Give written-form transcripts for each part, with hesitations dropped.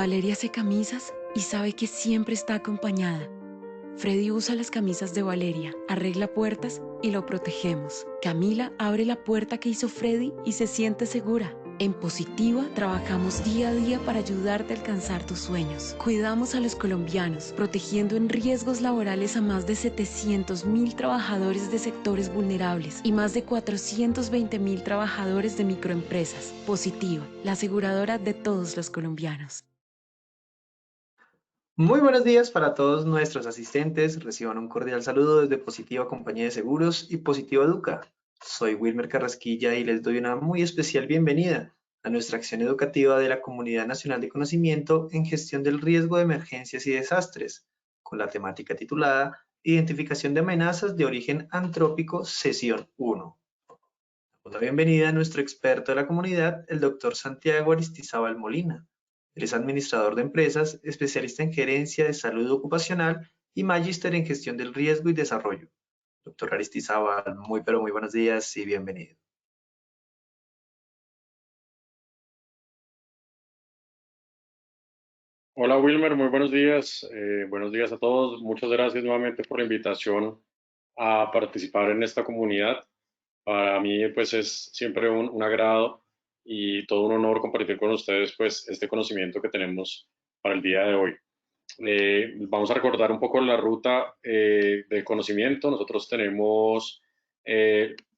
Valeria hace camisas y sabe que siempre está acompañada. Freddy usa las camisas de Valeria, arregla puertas y lo protegemos. Camila abre la puerta que hizo Freddy y se siente segura. En Positiva trabajamos día a día para ayudarte a alcanzar tus sueños. Cuidamos a los colombianos, protegiendo en riesgos laborales a más de 700.000 trabajadores de sectores vulnerables y más de 420.000 trabajadores de microempresas. Positiva, la aseguradora de todos los colombianos. Muy buenos días para todos nuestros asistentes. Reciban un cordial saludo desde Positiva Compañía de Seguros y Positiva Educa. Soy Wilmer Carrasquilla y les doy una muy especial bienvenida a nuestra acción educativa de la Comunidad Nacional de Conocimiento en Gestión del Riesgo de Emergencias y Desastres, con la temática titulada Identificación de amenazas de origen antrópico, sesión 1. Damos la bienvenida a nuestro experto de la comunidad, el doctor Santiago Aristizábal Molina. Él es administrador de empresas, especialista en gerencia de salud ocupacional y magíster en gestión del riesgo y desarrollo. Doctor Aristizábal, muy buenos días y bienvenido. Hola Wilmer, muy buenos días. Buenos días a todos. Muchas gracias nuevamente por la invitación a participar en esta comunidad. Para mí pues es siempre un agrado y todo un honor compartir con ustedes pues este conocimiento que tenemos para el día de hoy. Vamos a recordar un poco la ruta del conocimiento. Nosotros tenemos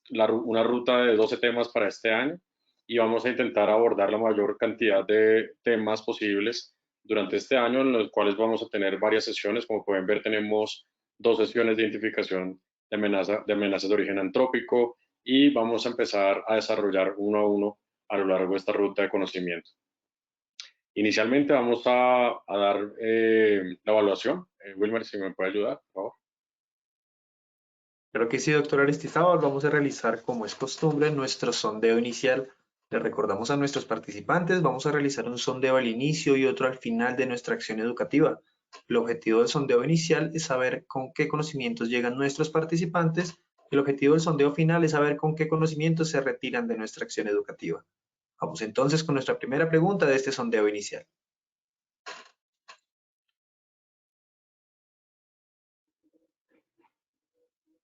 una ruta de 12 temas para este año y vamos a intentar abordar la mayor cantidad de temas posibles durante este año, en los cuales vamos a tener varias sesiones. Como pueden ver, tenemos 2 sesiones de identificación de amenazas de origen antrópico y vamos a empezar a desarrollar uno a uno a lo largo de esta ruta de conocimiento. Inicialmente vamos a dar la evaluación. Wilmer, si me puede ayudar, por favor. Claro que sí, doctor Aristizábal. Vamos a realizar, como es costumbre, nuestro sondeo inicial. Le recordamos a nuestros participantes, vamos a realizar un sondeo al inicio y otro al final de nuestra acción educativa. El objetivo del sondeo inicial es saber con qué conocimientos llegan nuestros participantes. El objetivo del sondeo final es saber con qué conocimientos se retiran de nuestra acción educativa. Vamos entonces con nuestra primera pregunta de este sondeo inicial.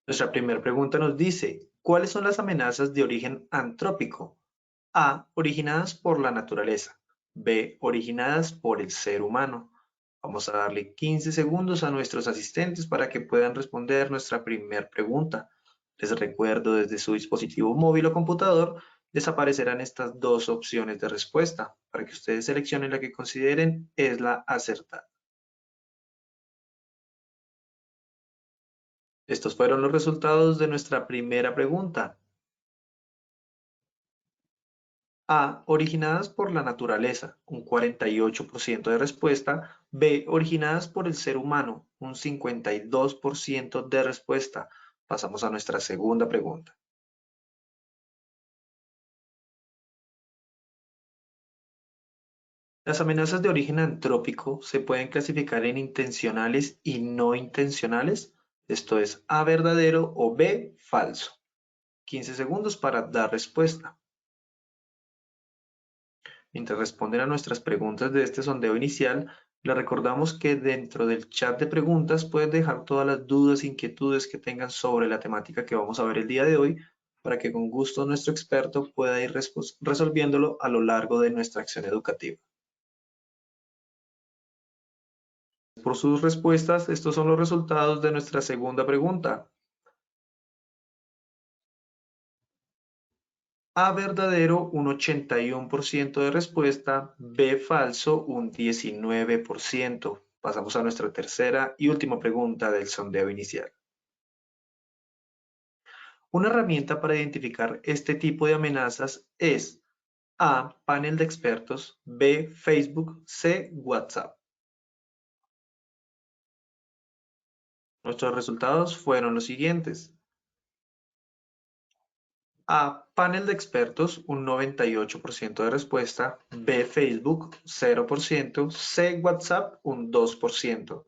Nuestra primera pregunta nos dice, ¿cuáles son las amenazas de origen antrópico? A, originadas por la naturaleza. B, originadas por el ser humano. Vamos a darle 15 segundos a nuestros asistentes para que puedan responder nuestra primera pregunta. Les recuerdo, desde su dispositivo móvil o computador, les aparecerán estas dos opciones de respuesta para que ustedes seleccionen la que consideren es la acertada. Estos fueron los resultados de nuestra primera pregunta. A, originadas por la naturaleza, un 48% de respuesta. B, originadas por el ser humano, un 52% de respuesta. Pasamos a nuestra segunda pregunta. Las amenazas de origen antrópico se pueden clasificar en intencionales y no intencionales. Esto es A, verdadero o B, falso. 15 segundos para dar respuesta. Mientras responden a nuestras preguntas de este sondeo inicial, les recordamos que dentro del chat de preguntas pueden dejar todas las dudas e inquietudes que tengan sobre la temática que vamos a ver el día de hoy, para que con gusto nuestro experto pueda ir resolviéndolo a lo largo de nuestra acción educativa. Por sus respuestas, estos son los resultados de nuestra segunda pregunta. A, verdadero, un 81% de respuesta. B, falso, un 19%. Pasamos a nuestra tercera y última pregunta del sondeo inicial. Una herramienta para identificar este tipo de amenazas es A, panel de expertos. B, Facebook. C, WhatsApp. Nuestros resultados fueron los siguientes. A, panel de expertos, un 98% de respuesta. B, Facebook, 0%. C, WhatsApp, un 2%.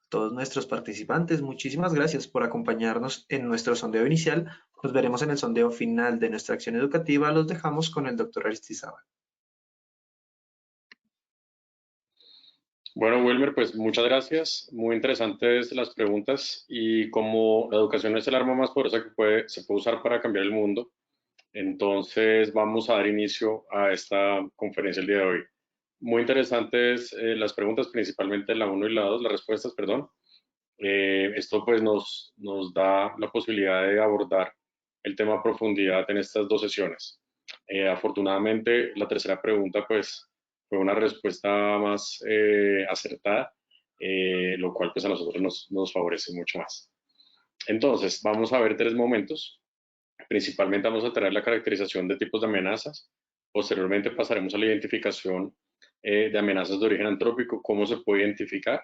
Todos nuestros participantes, muchísimas gracias por acompañarnos en nuestro sondeo inicial. Nos veremos en el sondeo final de nuestra acción educativa. Los dejamos con el doctor Aristizábal. Bueno, Wilmer, pues muchas gracias. Muy interesantes las preguntas y como la educación es el arma más poderosa que se puede usar para cambiar el mundo, entonces vamos a dar inicio a esta conferencia el día de hoy. Muy interesantes las preguntas, principalmente la 1 y la 2, las respuestas, perdón. Esto pues nos da la posibilidad de abordar el tema a profundidad en estas dos sesiones. Afortunadamente, la tercera pregunta pues fue una respuesta más acertada, lo cual pues a nosotros nos favorece mucho más. Entonces, vamos a ver tres momentos. Principalmente vamos a tener la caracterización de tipos de amenazas. Posteriormente pasaremos a la identificación de amenazas de origen antrópico, cómo se puede identificar.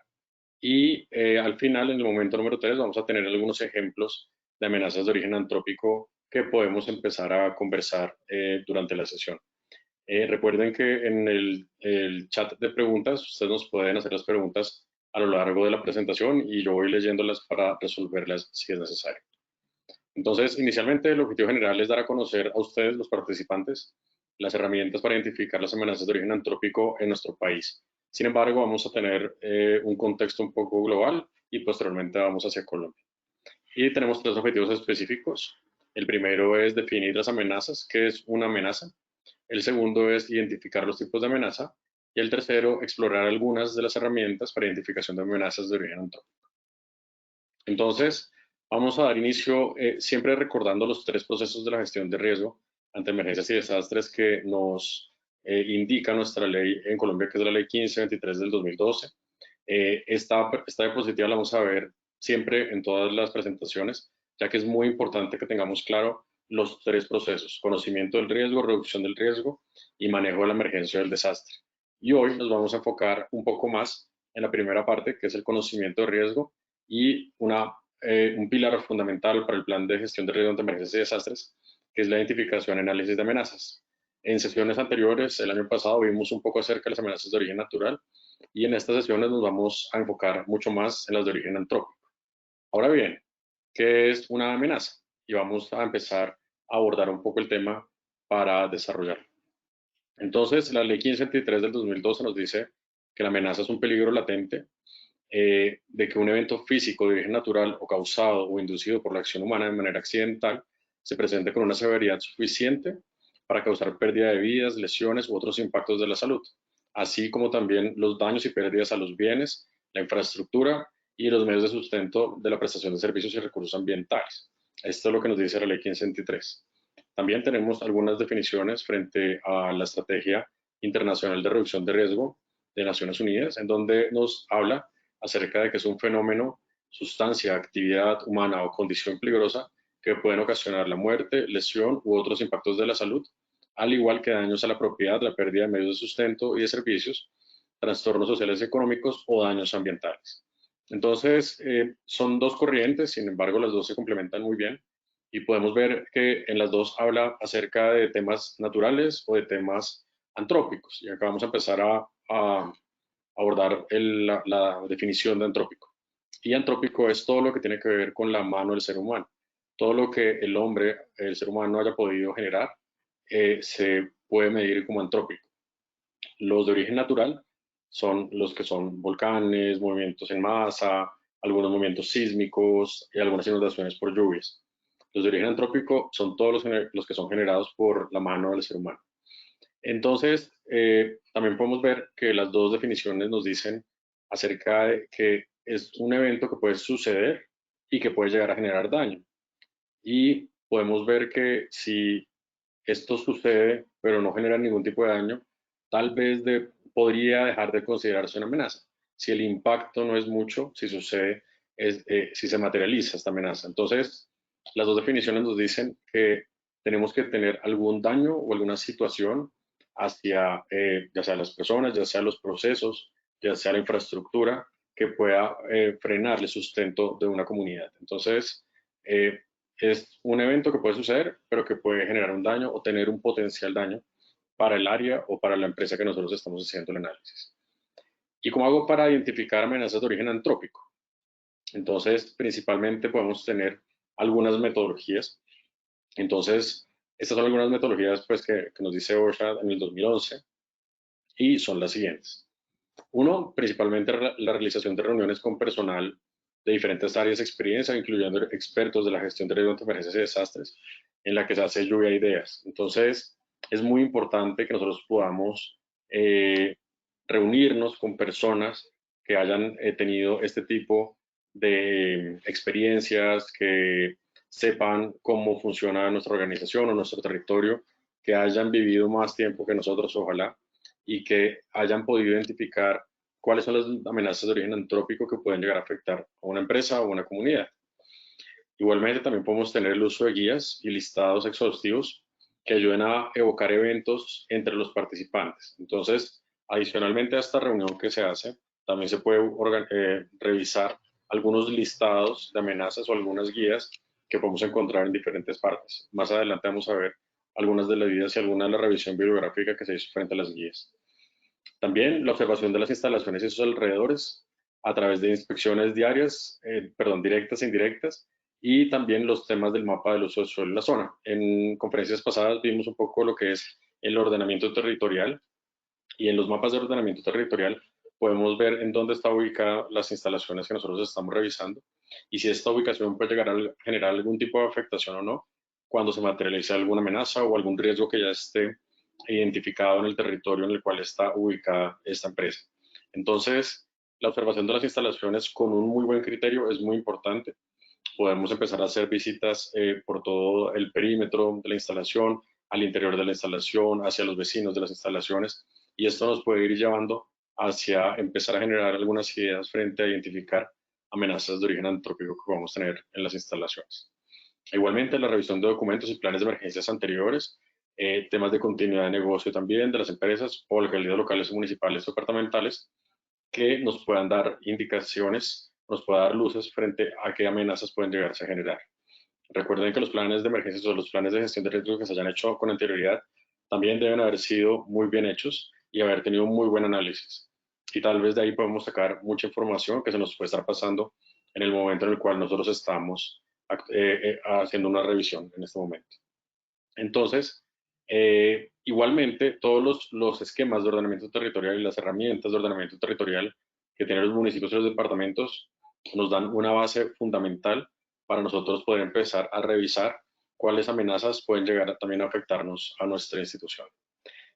Y al final, en el momento número 3, vamos a tener algunos ejemplos de amenazas de origen antrópico que podemos empezar a conversar durante la sesión. Recuerden que en el chat de preguntas, ustedes nos pueden hacer las preguntas a lo largo de la presentación y yo voy leyéndolas para resolverlas si es necesario. Entonces, inicialmente el objetivo general es dar a conocer a ustedes, los participantes, las herramientas para identificar las amenazas de origen antrópico en nuestro país. Sin embargo, vamos a tener un contexto un poco global y posteriormente vamos hacia Colombia. Y tenemos tres objetivos específicos. El primero es definir las amenazas, qué es una amenaza. El segundo es identificar los tipos de amenaza. Y el tercero, explorar algunas de las herramientas para identificación de amenazas de origen antrópico. Entonces, vamos a dar inicio siempre recordando los tres procesos de la gestión de riesgo ante emergencias y desastres que nos indica nuestra ley en Colombia, que es la ley 1523 del 2012. Esta diapositiva la vamos a ver siempre en todas las presentaciones, ya que es muy importante que tengamos claro los tres procesos: conocimiento del riesgo, reducción del riesgo y manejo de la emergencia o del desastre. Y hoy nos vamos a enfocar un poco más en la primera parte, que es el conocimiento de riesgo, y un pilar fundamental para el plan de gestión de riesgo ante emergencias y desastres, que es la identificación y análisis de amenazas. En sesiones anteriores, el año pasado, vimos un poco acerca de las amenazas de origen natural y en estas sesiones nos vamos a enfocar mucho más en las de origen antrópico. Ahora bien, ¿qué es una amenaza? Y vamos a empezar a abordar un poco el tema para desarrollarlo. Entonces, la ley 1523 del 2012 nos dice que la amenaza es un peligro latente de que un evento físico de origen natural o causado o inducido por la acción humana de manera accidental se presente con una severidad suficiente para causar pérdida de vidas, lesiones u otros impactos de la salud, así como también los daños y pérdidas a los bienes, la infraestructura y los medios de sustento de la prestación de servicios y recursos ambientales. Esto es lo que nos dice la ley 1523. También tenemos algunas definiciones frente a la Estrategia Internacional de Reducción de Riesgo de Naciones Unidas, en donde nos habla acerca de que es un fenómeno, sustancia, actividad humana o condición peligrosa que pueden ocasionar la muerte, lesión u otros impactos de la salud, al igual que daños a la propiedad, la pérdida de medios de sustento y de servicios, trastornos sociales y económicos o daños ambientales. Entonces, son dos corrientes, sin embargo, las dos se complementan muy bien y podemos ver que en las dos habla acerca de temas naturales o de temas antrópicos. Y acá vamos a empezar a abordar la definición de antrópico. Y antrópico es todo lo que tiene que ver con la mano del ser humano. Todo lo que el hombre, el ser humano, haya podido generar, se puede medir como antrópico. Los de origen natural son los que son volcanes, movimientos en masa, algunos movimientos sísmicos y algunas inundaciones por lluvias. Los de origen antrópico son todos los que son generados por la mano del ser humano. Entonces, también podemos ver que las dos definiciones nos dicen acerca de que es un evento que puede suceder y que puede llegar a generar daño. Y podemos ver que si esto sucede, pero no genera ningún tipo de daño, tal vez podría dejar de considerarse una amenaza. Si el impacto no es mucho, si sucede, si se materializa esta amenaza. Entonces, las dos definiciones nos dicen que tenemos que tener algún daño o alguna situación hacia ya sea las personas, ya sea los procesos, ya sea la infraestructura, que pueda frenar el sustento de una comunidad. Entonces, es un evento que puede suceder, pero que puede generar un daño o tener un potencial daño para el área o para la empresa que nosotros estamos haciendo el análisis. ¿Y cómo hago para identificar amenazas de origen antrópico? Entonces, principalmente podemos tener algunas metodologías. Entonces, estas son algunas metodologías pues, que nos dice OSHA en el 2011 y son las siguientes. Uno, principalmente la realización de reuniones con personal de diferentes áreas de experiencia, incluyendo expertos de la gestión de riesgos de emergencias y desastres, en la que se hace lluvia de ideas. Entonces, es muy importante que nosotros podamos reunirnos con personas que hayan tenido este tipo de experiencias, que sepan cómo funciona nuestra organización o nuestro territorio, que hayan vivido más tiempo que nosotros, ojalá, y que hayan podido identificar cuáles son las amenazas de origen antrópico que pueden llegar a afectar a una empresa o una comunidad. Igualmente, también podemos tener el uso de guías y listados exhaustivos que ayuden a evocar eventos entre los participantes. Entonces, adicionalmente a esta reunión que se hace, también se puede revisar algunos listados de amenazas o algunas guías que podemos encontrar en diferentes partes. Más adelante vamos a ver algunas de las guías y alguna de la revisión bibliográfica que se hizo frente a las guías. También la observación de las instalaciones y sus alrededores a través de inspecciones diarias, directas e indirectas, y también los temas del mapa del uso del suelo en la zona. En conferencias pasadas vimos un poco lo que es el ordenamiento territorial, y en los mapas de ordenamiento territorial podemos ver en dónde está ubicada las instalaciones que nosotros estamos revisando y si esta ubicación puede llegar a generar algún tipo de afectación o no cuando se materialice alguna amenaza o algún riesgo que ya esté identificado en el territorio en el cual está ubicada esta empresa. Entonces, la observación de las instalaciones con un muy buen criterio es muy importante. Podemos empezar a hacer visitas por todo el perímetro de la instalación, al interior de la instalación, hacia los vecinos de las instalaciones, y esto nos puede ir llevando hacia empezar a generar algunas ideas frente a identificar amenazas de origen antrópico que vamos a tener en las instalaciones. Igualmente, la revisión de documentos y planes de emergencias anteriores, temas de continuidad de negocio también de las empresas o alcaldías locales, municipales o departamentales, que nos puedan dar indicaciones, nos puedan dar luces frente a qué amenazas pueden llegarse a generar. Recuerden que los planes de emergencias o los planes de gestión de riesgos que se hayan hecho con anterioridad también deben haber sido muy bien hechos y haber tenido un muy buen análisis. Y tal vez de ahí podemos sacar mucha información que se nos puede estar pasando en el momento en el cual nosotros estamos haciendo una revisión en este momento. Entonces, igualmente, todos los esquemas de ordenamiento territorial y las herramientas de ordenamiento territorial que tienen los municipios y los departamentos nos dan una base fundamental para nosotros poder empezar a revisar cuáles amenazas pueden llegar a, también a afectarnos a nuestra institución.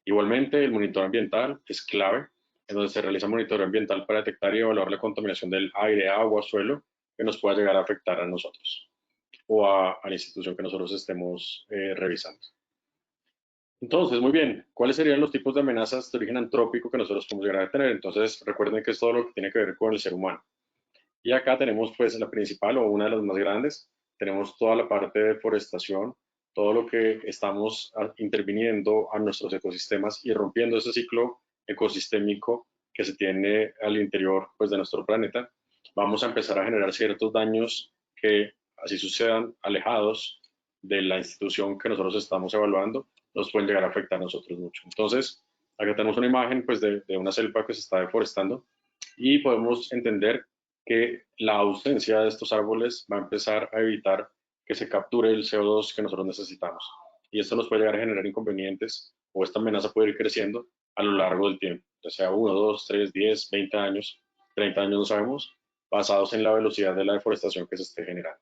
Igualmente, el monitoreo ambiental es clave, en donde se realiza monitoreo ambiental para detectar y evaluar la contaminación del aire, agua, suelo, que nos pueda llegar a afectar a nosotros o a la institución que nosotros estemos revisando. Entonces, muy bien, ¿cuáles serían los tipos de amenazas de origen antrópico que nosotros podemos llegar a tener? Entonces, recuerden que es todo lo que tiene que ver con el ser humano. Y acá tenemos pues la principal o una de las más grandes, tenemos toda la parte de deforestación, todo lo que estamos interviniendo a nuestros ecosistemas y rompiendo ese ciclo ecosistémico que se tiene al interior pues de nuestro planeta. Vamos a empezar a generar ciertos daños que así sucedan alejados de la institución que nosotros estamos evaluando, nos pueden llegar a afectar a nosotros mucho. Entonces, acá tenemos una imagen pues de una selva que se está deforestando y podemos entender que la ausencia de estos árboles va a empezar a evitar que se capture el CO2 que nosotros necesitamos. Y esto nos puede llegar a generar inconvenientes o esta amenaza puede ir creciendo a lo largo del tiempo, ya sea 1, 2, 3, 10, 20 años, 30 años, no sabemos, basados en la velocidad de la deforestación que se esté generando.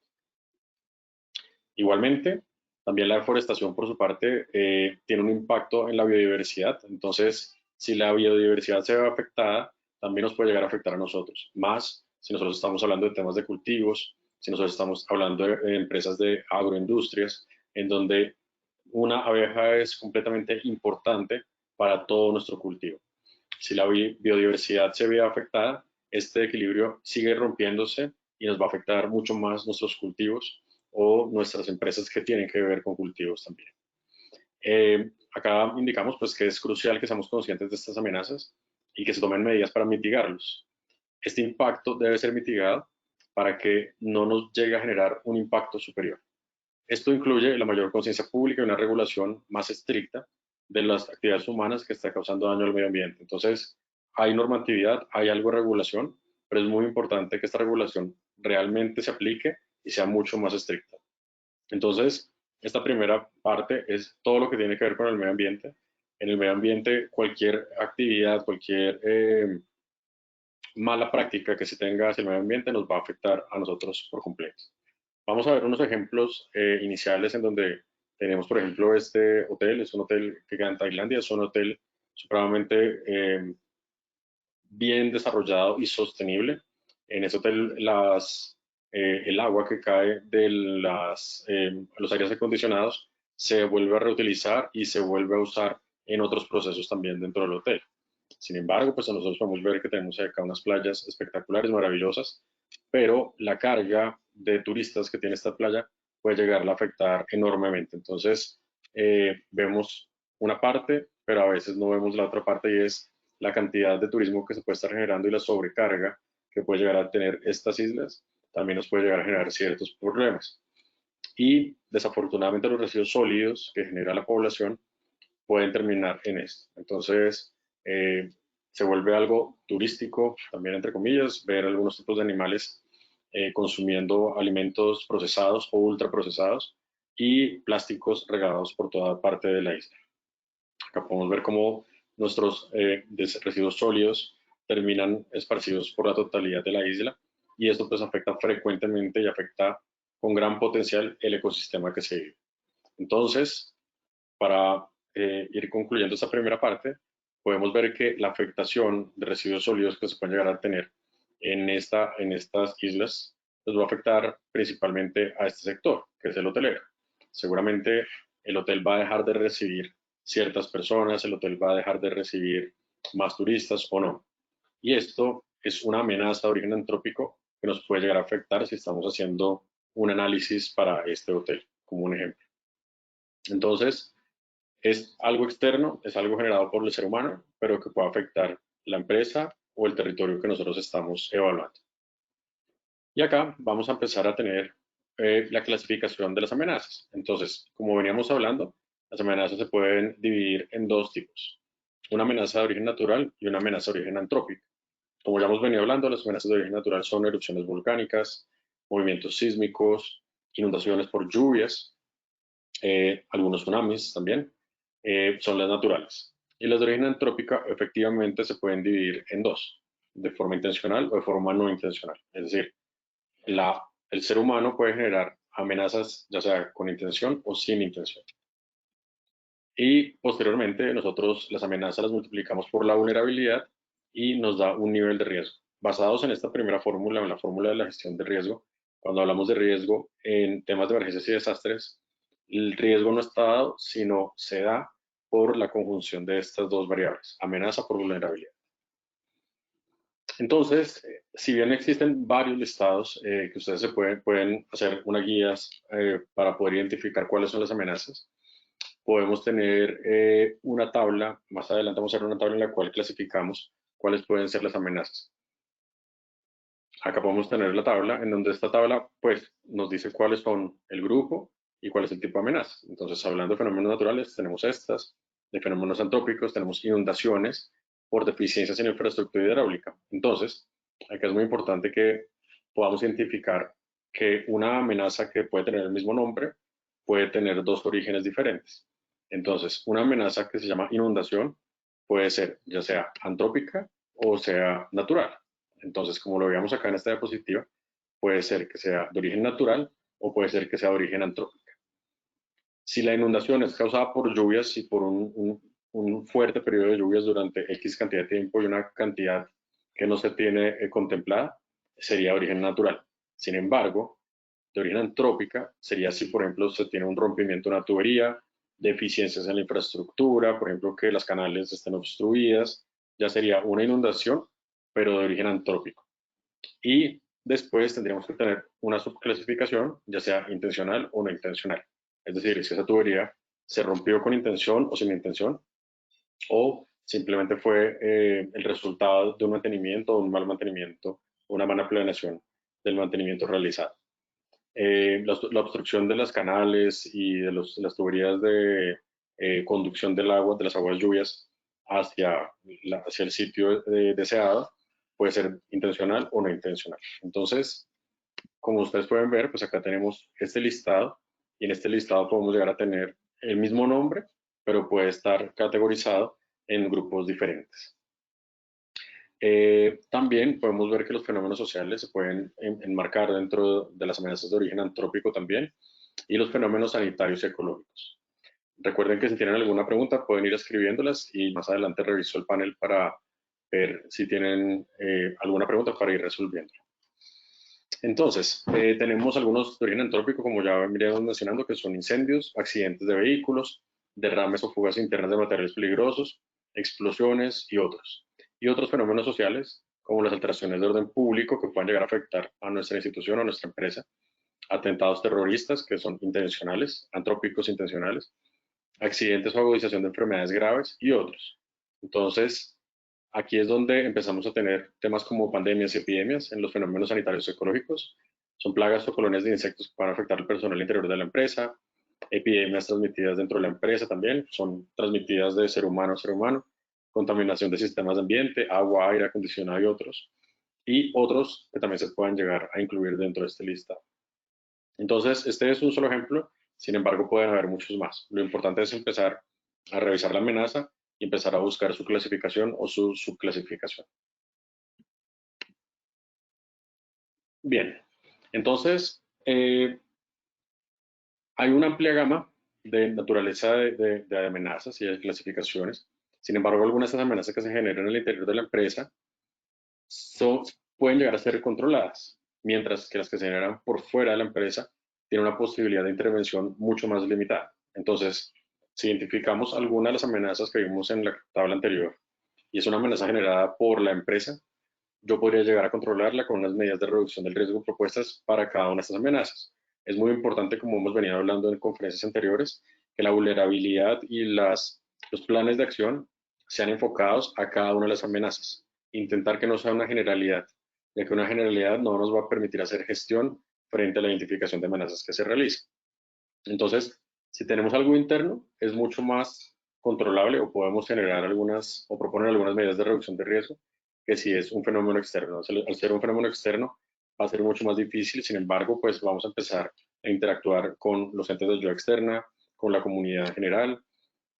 Igualmente, también la deforestación, por su parte, tiene un impacto en la biodiversidad. Entonces, si la biodiversidad se ve afectada, también nos puede llegar a afectar a nosotros. Más si nosotros estamos hablando de temas de cultivos, si nosotros estamos hablando de empresas de agroindustrias, en donde una abeja es completamente importante para todo nuestro cultivo. Si la biodiversidad se ve afectada, este equilibrio sigue rompiéndose y nos va a afectar mucho más nuestros cultivos o nuestras empresas que tienen que ver con cultivos también. Acá indicamos pues que es crucial que seamos conscientes de estas amenazas y que se tomen medidas para mitigarlos. Este impacto debe ser mitigado para que no nos llegue a generar un impacto superior. Esto incluye la mayor conciencia pública y una regulación más estricta de las actividades humanas que está causando daño al medio ambiente. Entonces, hay normatividad, hay algo de regulación, pero es muy importante que esta regulación realmente se aplique y sea mucho más estricta. Entonces, esta primera parte es todo lo que tiene que ver con el medio ambiente. En el medio ambiente, cualquier actividad, cualquier mala práctica que se tenga hacia el medio ambiente nos va a afectar a nosotros por completo. Vamos a ver unos ejemplos iniciales en donde tenemos, por ejemplo, este hotel. Es un hotel que queda en Tailandia, es un hotel supremamente bien desarrollado y sostenible. En ese hotel el agua que cae de los aires acondicionados se vuelve a reutilizar y se vuelve a usar en otros procesos también dentro del hotel. Sin embargo, pues nosotros podemos ver que tenemos acá unas playas espectaculares, maravillosas, pero la carga de turistas que tiene esta playa puede llegar a afectar enormemente. Entonces, vemos una parte, pero a veces no vemos la otra parte, y es la cantidad de turismo que se puede estar generando y la sobrecarga que puede llegar a tener estas islas también nos puede llegar a generar ciertos problemas. Y desafortunadamente los residuos sólidos que genera la población pueden terminar en esto. Entonces, se vuelve algo turístico, también entre comillas, ver algunos tipos de animales consumiendo alimentos procesados o ultraprocesados y plásticos regados por toda parte de la isla. Acá podemos ver cómo nuestros residuos sólidos terminan esparcidos por la totalidad de la isla, y esto pues afecta frecuentemente y afecta con gran potencial el ecosistema que se vive. Entonces, para ir concluyendo esta primera parte, podemos ver que la afectación de residuos sólidos que se pueden llegar a tener en estas islas les va a afectar principalmente a este sector, que es el hotelero. Seguramente el hotel va a dejar de recibir ciertas personas, el hotel va a dejar de recibir más turistas o no. Y esto es una amenaza de origen antrópico que nos puede llegar a afectar si estamos haciendo un análisis para este hotel, como un ejemplo. Entonces, es algo externo, es algo generado por el ser humano, pero que puede afectar la empresa o el territorio que nosotros estamos evaluando. Y acá vamos a empezar a tener la clasificación de las amenazas. Entonces, como veníamos hablando, las amenazas se pueden dividir en dos tipos: una amenaza de origen natural y una amenaza de origen antrópico. Como ya hemos venido hablando, las amenazas de origen natural son erupciones volcánicas, movimientos sísmicos, inundaciones por lluvias, algunos tsunamis también, son las naturales. Y las de origen antrópica efectivamente se pueden dividir en dos: de forma intencional o de forma no intencional. Es decir, el ser humano puede generar amenazas ya sea con intención o sin intención. Y posteriormente nosotros las amenazas las multiplicamos por la vulnerabilidad y nos da un nivel de riesgo. Basados en esta primera fórmula, en la fórmula de la gestión de riesgo, cuando hablamos de riesgo en temas de emergencias y desastres, el riesgo no está dado, sino se da por la conjunción de estas dos variables: amenaza por vulnerabilidad. Entonces, si bien existen varios listados que ustedes pueden hacer unas guías para poder identificar cuáles son las amenazas, podemos tener una tabla. Más adelante vamos a ver una tabla en la cual clasificamos cuáles pueden ser las amenazas. Acá podemos tener la tabla, en donde esta tabla pues nos dice cuáles son el grupo y cuál es el tipo de amenaza. Entonces, hablando de fenómenos naturales, tenemos estas; de fenómenos antrópicos, tenemos inundaciones por deficiencias en infraestructura hidráulica. Entonces, acá es muy importante que podamos identificar que una amenaza que puede tener el mismo nombre puede tener dos orígenes diferentes. Entonces, una amenaza que se llama inundación puede ser ya sea antrópica o sea natural. Entonces, como lo veíamos acá en esta diapositiva, puede ser que sea de origen natural o puede ser que sea de origen antrópica. Si la inundación es causada por lluvias y por un fuerte periodo de lluvias durante X cantidad de tiempo y una cantidad que no se tiene contemplada, sería de origen natural. Sin embargo, de origen antrópica sería si, por ejemplo, se tiene un rompimiento de una tubería, deficiencias en la infraestructura, por ejemplo, que las canales estén obstruidas, ya sería una inundación, pero de origen antrópico. Y después tendríamos que tener una subclasificación, ya sea intencional o no intencional. Es decir, si esa tubería se rompió con intención o sin intención, o simplemente fue el resultado de un mantenimiento o un mal mantenimiento, una mala planeación del mantenimiento realizado. La obstrucción de las canales y de las tuberías de conducción del agua, de las aguas lluvias hacia el sitio deseado, puede ser intencional o no intencional. Entonces, como ustedes pueden ver, pues acá tenemos este listado, y en este listado podemos llegar a tener el mismo nombre, pero puede estar categorizado en grupos diferentes. También podemos ver que los fenómenos sociales se pueden enmarcar dentro de las amenazas de origen antrópico también, y los fenómenos sanitarios y ecológicos. Recuerden que si tienen alguna pregunta pueden ir escribiéndolas y más adelante reviso el panel para ver si tienen alguna pregunta para ir resolviendo. Entonces, tenemos algunos de origen antrópico, como ya veníamos mencionando, que son incendios, accidentes de vehículos, derrames o fugas internas de materiales peligrosos, explosiones y otros. Y otros fenómenos sociales, como las alteraciones de orden público que pueden llegar a afectar a nuestra institución o a nuestra empresa, atentados terroristas que son intencionales, antrópicos intencionales, accidentes o agudización de enfermedades graves y otros. Entonces, aquí es donde empezamos a tener temas como pandemias y epidemias en los fenómenos sanitarios y ecológicos. Son plagas o colonias de insectos que van a afectar al personal interior de la empresa, epidemias transmitidas dentro de la empresa también, son transmitidas de ser humano a ser humano, contaminación de sistemas de ambiente, agua, aire acondicionado y otros que también se puedan llegar a incluir dentro de esta lista. Entonces, este es un solo ejemplo, sin embargo, pueden haber muchos más. Lo importante es empezar a revisar la amenaza y empezar a buscar su clasificación o su subclasificación. Bien, entonces, hay una amplia gama de naturaleza de amenazas y de clasificaciones. Sin embargo, algunas de esas amenazas que se generan en el interior de la empresa pueden llegar a ser controladas, mientras que las que se generan por fuera de la empresa tienen una posibilidad de intervención mucho más limitada. Entonces, si identificamos alguna de las amenazas que vimos en la tabla anterior y es una amenaza generada por la empresa, yo podría llegar a controlarla con unas medidas de reducción del riesgo propuestas para cada una de estas amenazas. Es muy importante, como hemos venido hablando en conferencias anteriores, que la vulnerabilidad y los planes de acción sean enfocados a cada una de las amenazas. Intentar que no sea una generalidad, ya que una generalidad no nos va a permitir hacer gestión frente a la identificación de amenazas que se realiza. Entonces, si tenemos algo interno, es mucho más controlable o podemos generar algunas o proponer algunas medidas de reducción de riesgo que si es un fenómeno externo. Al ser un fenómeno externo va a ser mucho más difícil, sin embargo, pues vamos a empezar a interactuar con los entes de ayuda externa, con la comunidad en general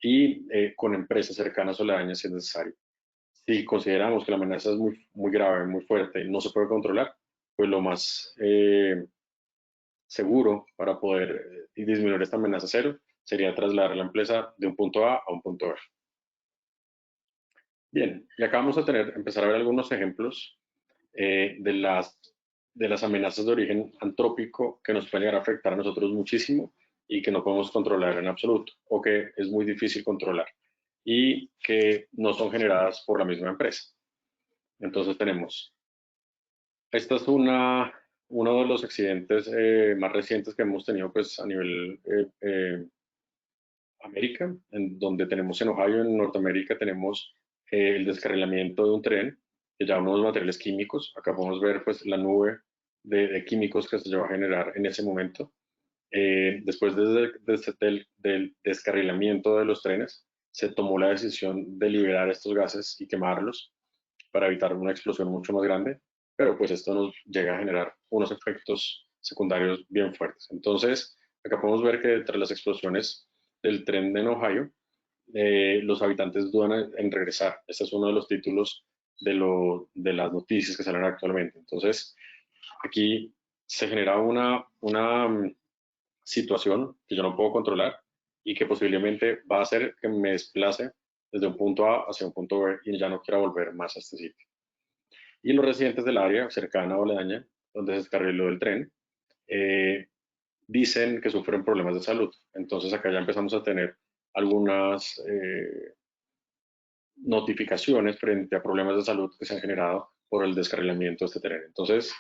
y con empresas cercanas o aledañas si es necesario. Si consideramos que la amenaza es muy grave, muy fuerte y no se puede controlar, pues lo más seguro para poder disminuir esta amenaza cero sería trasladar la empresa de un punto A a un punto B. Bien, y acá vamos a empezar a ver algunos ejemplos de las amenazas de origen antrópico que nos pueden llegar a afectar a nosotros muchísimo y que no podemos controlar en absoluto o que es muy difícil controlar y que no son generadas por la misma empresa. Entonces tenemos, esta es uno de los accidentes más recientes que hemos tenido pues, a nivel América, en donde tenemos en Ohio, en Norteamérica, tenemos el descarrilamiento de un tren que lleva unos materiales químicos. Acá podemos ver pues la nube de químicos que se lleva a generar en ese momento. Después del descarrilamiento de los trenes, se tomó la decisión de liberar estos gases y quemarlos para evitar una explosión mucho más grande, pero pues esto nos llega a generar unos efectos secundarios bien fuertes. Entonces, acá podemos ver que tras las explosiones del tren en Ohio, los habitantes dudan en regresar. Este es uno de los títulos de las noticias que salen actualmente. Entonces, aquí se genera una situación que yo no puedo controlar y que posiblemente va a hacer que me desplace desde un punto A hacia un punto B y ya no quiera volver más a este sitio. Y los residentes del área cercana o aledaña, donde se descarriló el tren, dicen que sufren problemas de salud. Entonces acá ya empezamos a tener algunas notificaciones frente a problemas de salud que se han generado por el descarrilamiento de este tren. Entonces,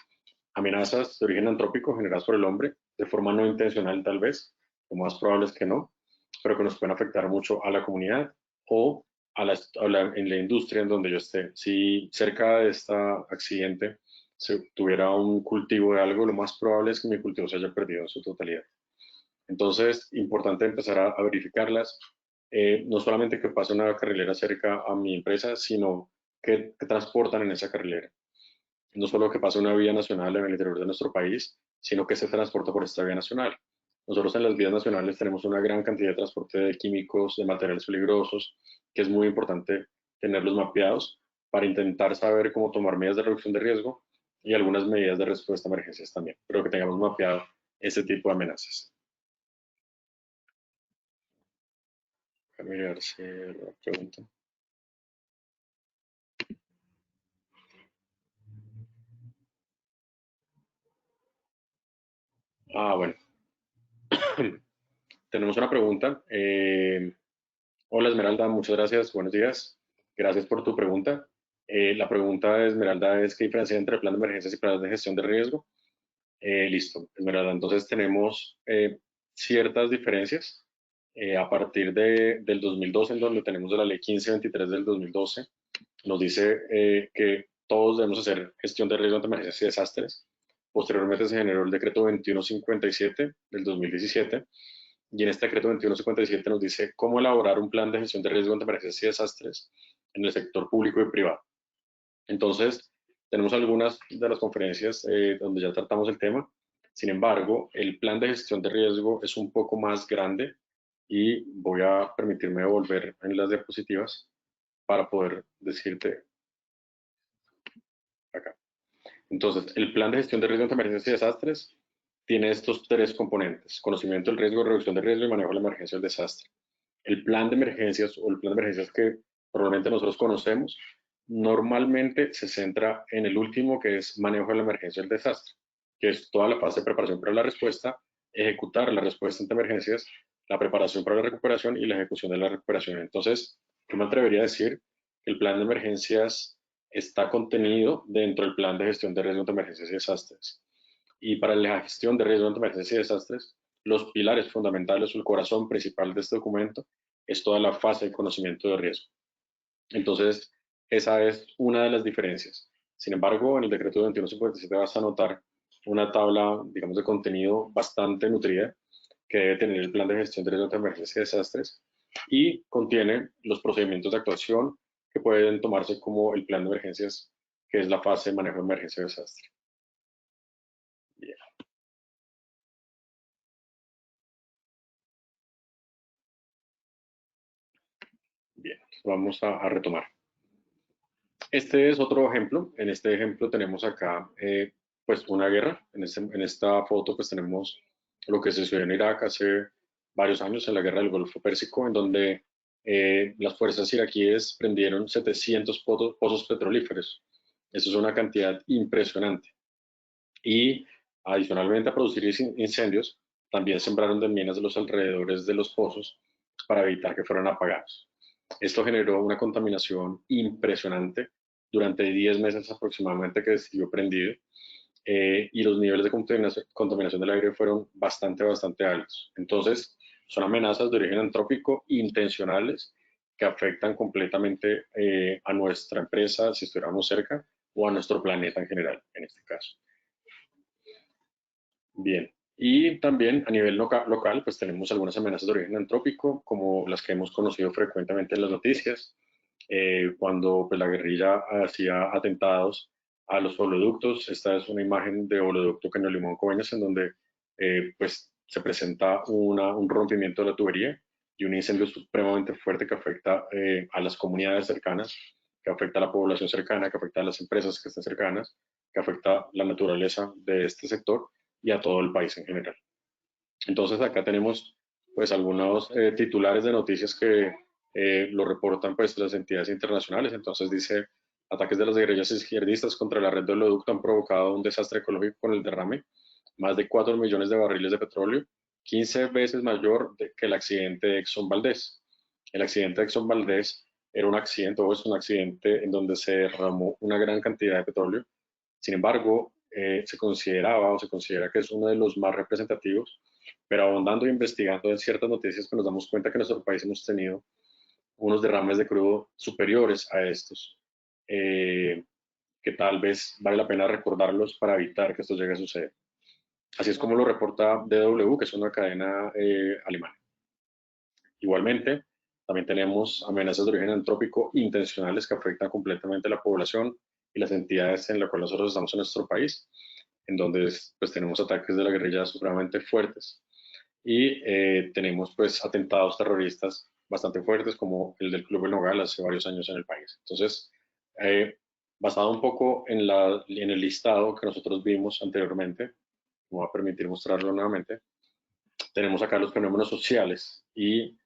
amenazas de origen antrópico generadas por el hombre, de forma no intencional tal vez, lo más probable es que no, pero que nos pueden afectar mucho a la comunidad o en la industria en donde yo esté. Si cerca de este accidente se tuviera un cultivo de algo, lo más probable es que mi cultivo se haya perdido en su totalidad. Entonces, importante empezar a verificarlas, no solamente que pase una carrilera cerca a mi empresa, sino que transportan en esa carrilera. No solo que pase una vía nacional en el interior de nuestro país, sino que se transporta por esta vía nacional. Nosotros en las vías nacionales tenemos una gran cantidad de transporte de químicos, de materiales peligrosos, que es muy importante tenerlos mapeados para intentar saber cómo tomar medidas de reducción de riesgo y algunas medidas de respuesta a emergencias también, pero que tengamos mapeado ese tipo de amenazas. Déjame mirar si la pregunta. Bueno. Tenemos una pregunta. Hola Esmeralda, muchas gracias. Buenos días. Gracias por tu pregunta. La pregunta de Esmeralda es: ¿qué diferencia hay entre plan de emergencias y planes de gestión de riesgo? Listo, Esmeralda. Entonces tenemos ciertas diferencias a partir del 2012, en donde tenemos de la ley 1523 del 2012. Nos dice que todos debemos hacer gestión de riesgo ante emergencias y desastres. Posteriormente se generó el decreto 2157 del 2017, y en este decreto 2157 nos dice cómo elaborar un plan de gestión de riesgo ante emergencias y desastres en el sector público y privado. Entonces, tenemos algunas de las conferencias donde ya tratamos el tema. Sin embargo, el plan de gestión de riesgo es un poco más grande, y voy a permitirme volver en las diapositivas para poder decirte acá. Entonces, el plan de gestión de riesgo ante emergencias y desastres tiene estos tres componentes: conocimiento del riesgo, reducción de riesgo y manejo de la emergencia o el desastre. El plan de emergencias, o el plan de emergencias que probablemente nosotros conocemos, normalmente se centra en el último, que es manejo de la emergencia o el desastre, que es toda la fase de preparación para la respuesta, ejecutar la respuesta ante emergencias, la preparación para la recuperación y la ejecución de la recuperación. Entonces, yo me atrevería a decir que el plan de emergencias está contenido dentro del plan de gestión de riesgo ante emergencias y desastres. Y para la gestión de riesgo ante emergencias y desastres, los pilares fundamentales o el corazón principal de este documento es toda la fase de conocimiento de riesgo. Entonces, esa es una de las diferencias. Sin embargo, en el decreto 2157 vas a notar una tabla, digamos, de contenido bastante nutrida que debe tener el plan de gestión de riesgo ante emergencias y desastres, y contiene los procedimientos de actuación que pueden tomarse como el plan de emergencias, que es la fase de manejo de emergencia y desastre. Bien. Bien, vamos a retomar. Este es otro ejemplo. En este ejemplo tenemos acá pues una guerra. En esta foto pues tenemos lo que se sucedió en Irak hace varios años, en la guerra del Golfo Pérsico, en donde las fuerzas iraquíes prendieron 700 pozos petrolíferos. Eso es una cantidad impresionante. Y adicionalmente a producir incendios, también sembraron de minas de los alrededores de los pozos para evitar que fueran apagados. Esto generó una contaminación impresionante durante 10 meses aproximadamente que siguió prendido, y los niveles de contaminación del aire fueron bastante altos. Entonces, son amenazas de origen antrópico intencionales que afectan completamente a nuestra empresa si estuviéramos cerca, o a nuestro planeta en general, en este caso. Bien, y también a nivel local, pues tenemos algunas amenazas de origen antrópico, como las que hemos conocido frecuentemente en las noticias, cuando pues, la guerrilla hacía atentados a los oleoductos. Esta es una imagen de oleoducto Caño Limón Coveñas, en donde pues, se presenta un rompimiento de la tubería y un incendio supremamente fuerte que afecta a las comunidades cercanas, que afecta a la población cercana, que afecta a las empresas que están cercanas, que afecta la naturaleza de este sector y a todo el país en general. Entonces acá tenemos pues algunos titulares de noticias que lo reportan pues las entidades internacionales. Entonces dice: ataques de las guerrillas izquierdistas contra la red de oleoducto han provocado un desastre ecológico con el derrame, más de 4 millones de barriles de petróleo, 15 veces mayor que el accidente de Exxon Valdez. El accidente de Exxon Valdez era un accidente, o es un accidente en donde se derramó una gran cantidad de petróleo. Sin embargo, se consideraba o se considera que es uno de los más representativos, pero ahondando e investigando en ciertas noticias, pues nos damos cuenta que en nuestro país hemos tenido unos derrames de crudo superiores a estos, que tal vez vale la pena recordarlos para evitar que esto llegue a suceder. Así es como lo reporta DW, que es una cadena alemana. Igualmente, también tenemos amenazas de origen antrópico intencionales que afectan completamente a la población y las entidades en las cuales nosotros estamos en nuestro país, en donde pues, tenemos ataques de la guerrilla supremamente fuertes, y tenemos pues atentados terroristas bastante fuertes, como el del Club El Nogal hace varios años en el país. Entonces, Basado un poco en el listado que nosotros vimos anteriormente, me voy a permitir mostrarlo nuevamente, tenemos acá los fenómenos sociales y